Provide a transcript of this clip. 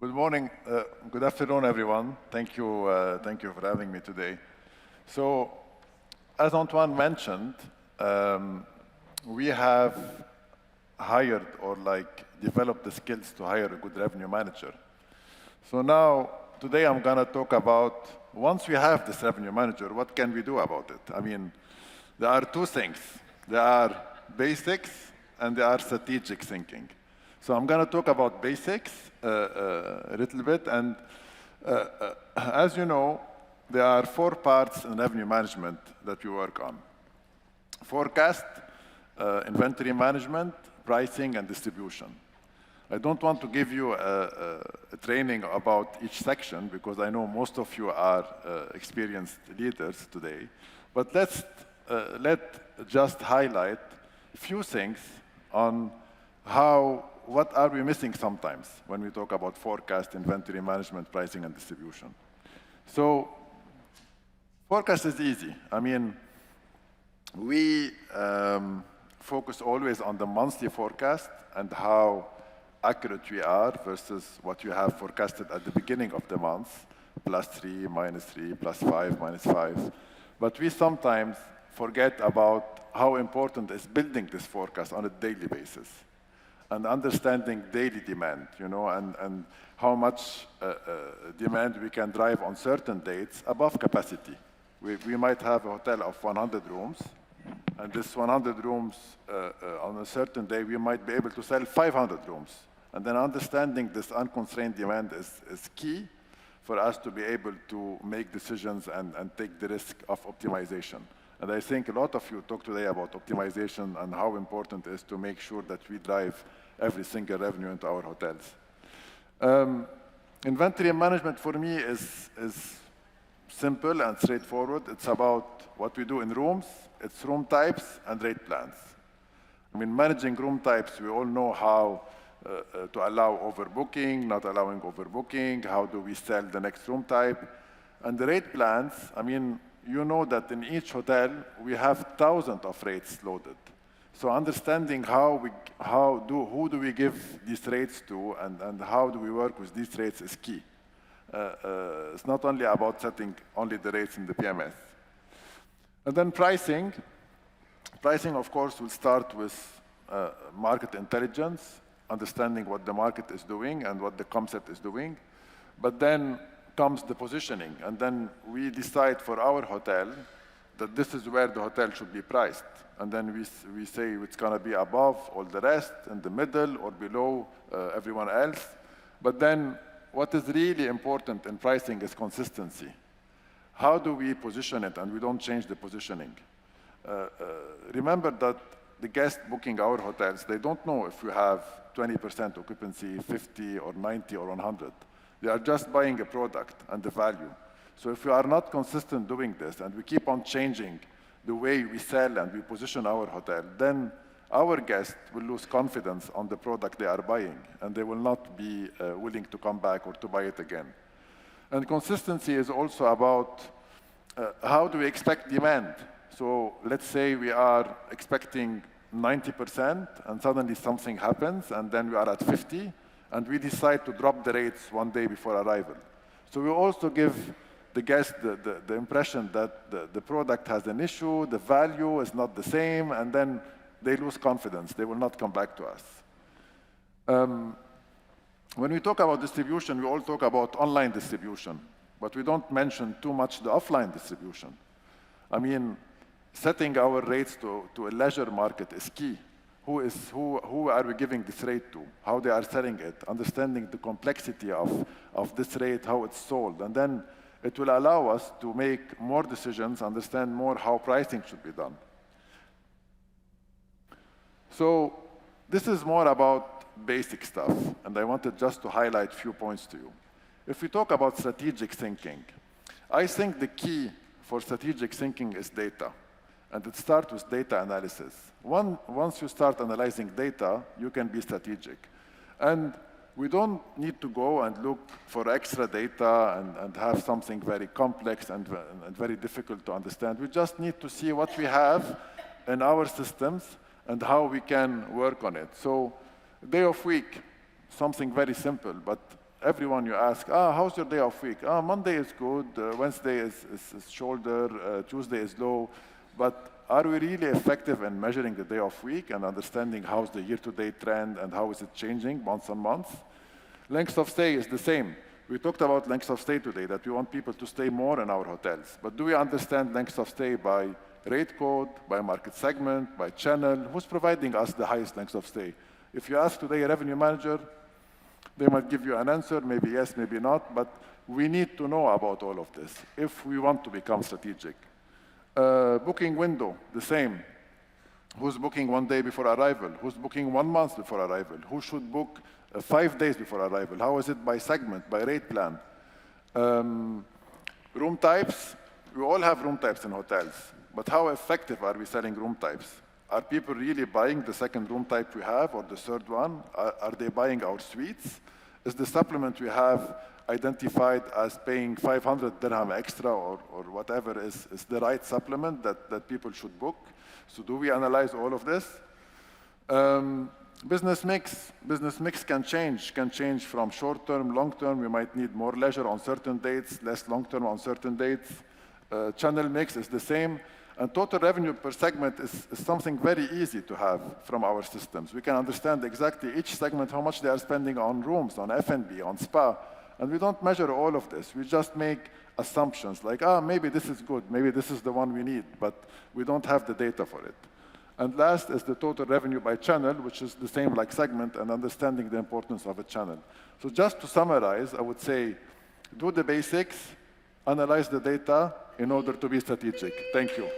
Good morning, good afternoon, everyone. Thank you for having me today. So, as Antoine mentioned, we have hired or developed the skills to hire a good revenue manager. So now, today I'm gonna talk about, once we have this revenue manager, what can we do about it? I mean, there are two things. There are basics and there are strategic thinking. So I'm gonna talk about basics a little bit, and as you know, there are 4 parts in revenue management that we work on. Forecast, inventory management, pricing, and distribution. I don't want to give you a training about each section because I know most of you are experienced leaders today, but let's just highlight a few things on what are we missing sometimes when we talk about forecast, inventory management, pricing, and distribution. So, forecast is easy. I mean, we focus always on the monthly forecast and how accurate we are versus what you have forecasted at the beginning of the month, +3, -3, +5, -5. But we sometimes forget about how important is building this forecast on a daily basis and understanding daily demand, and how much demand we can drive on certain dates above capacity. We might have a hotel of 100 rooms, and this 100 rooms, on a certain day, we might be able to sell 500 rooms. And then understanding this unconstrained demand is key for us to be able to make decisions and take the risk of optimization. And I think a lot of you talked today about optimization and how important it is to make sure that we drive every single revenue into our hotels. Inventory management for me is simple and straightforward. It's about what we do in rooms, it's room types and rate plans. I mean, managing room types, we all know how to allow overbooking, not allowing overbooking, how do we sell the next room type. And the rate plans, I mean, you know that in each hotel, we have thousands of rates loaded. So understanding who do we give these rates to and how do we work with these rates is key. It's not only about setting only the rates in the PMS. And then pricing. Pricing, of course, will start with market intelligence, understanding what the market is doing and what the concept is doing. But then comes the positioning, and then we decide for our hotel that this is where the hotel should be priced. And then we say it's gonna be above all the rest, in the middle, or below everyone else. But then what is really important in pricing is consistency. How do we position it and we don't change the positioning? Remember that the guests booking our hotels, they don't know if we have 20% occupancy, 50 or 90 or 100. They are just buying a product and the value. So if we are not consistent doing this and we keep on changing the way we sell and we position our hotel, then our guests will lose confidence on the product they are buying and they will not be willing to come back or to buy it again. And consistency is also about how do we expect demand. So let's say we are expecting 90% and suddenly something happens and then we are at 50 and we decide to drop the rates one day before arrival. So we also give the guest the impression that the product has an issue, the value is not the same, and then they lose confidence. They will not come back to us. When we talk about distribution, we all talk about online distribution, but we don't mention too much the offline distribution. I mean, setting our rates to a leisure market is key. Who are we giving this rate to? How they are selling it? Understanding the complexity of this rate, how it's sold. And then it will allow us to make more decisions, understand more how pricing should be done. So this is more about basic stuff, and I wanted just to highlight a few points to you. If we talk about strategic thinking, I think the key for strategic thinking is data. And it starts with data analysis. Once you start analyzing data, you can be strategic. And we don't need to go and look for extra data and have something very complex and very difficult to understand. We just need to see what we have in our systems and how we can work on it. So day of week, something very simple, but everyone you ask, how's your day of week? Monday is good, Wednesday is shoulder, Tuesday is low. But are we really effective in measuring the day of week and understanding how's the year-to-date trend and how is it changing month on month? Length of stay is the same. We talked about length of stay today, that we want people to stay more in our hotels. But do we understand length of stay by rate code, by market segment, by channel? Who's providing us the highest length of stay? If you ask today a revenue manager, they might give you an answer, maybe yes, maybe not, but we need to know about all of this if we want to become strategic. Booking window, the same. Who's booking 1 day before arrival? Who's booking 1 month before arrival? Who should book 5 days before arrival? How is it by segment, by rate plan? Room types, we all have room types in hotels, but how effective are we selling room types? Are people really buying the second room type we have or the third one? Are they buying our suites? Is the supplement we have identified as paying 500 dirham extra or whatever is the right supplement that people should book? So do we analyze all of this? Business mix can change from short-term, long-term. We might need more leisure on certain dates, less long-term on certain dates. Channel mix is the same. And total revenue per segment is something very easy to have from our systems. We can understand exactly each segment, how much they are spending on rooms, on F&B, on spa. And we don't measure all of this. We just make assumptions like, maybe this is good, maybe this is the one we need, but we don't have the data for it. And last is the total revenue by channel, which is the same like segment, and understanding the importance of a channel. So just to summarize, I would say, do the basics, analyze the data in order to be strategic. Thank you.